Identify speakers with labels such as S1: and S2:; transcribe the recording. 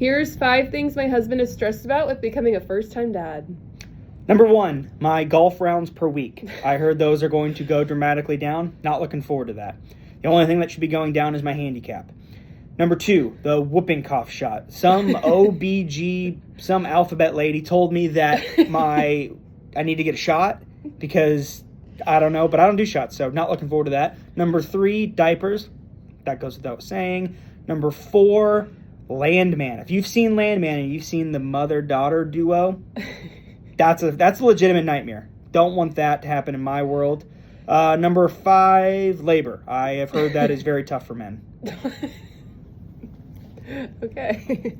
S1: Here's 5 things my husband is stressed about with becoming a first-time dad.
S2: Number 1, my golf rounds per week. I heard those are going to go dramatically down. Not looking forward to that. The only thing that should be going down is my handicap. Number 2, the whooping cough shot. Some OBG, some alphabet lady told me that I need to get a shot because I don't know, but I don't do shots, so not looking forward to that. Number 3, diapers. That goes without saying. Number 4, Landman. If you've seen Landman and you've seen the mother-daughter duo, that's a legitimate nightmare. Don't want that to happen in my world. Number 5, labor. I have heard that is very tough for men.
S1: Okay.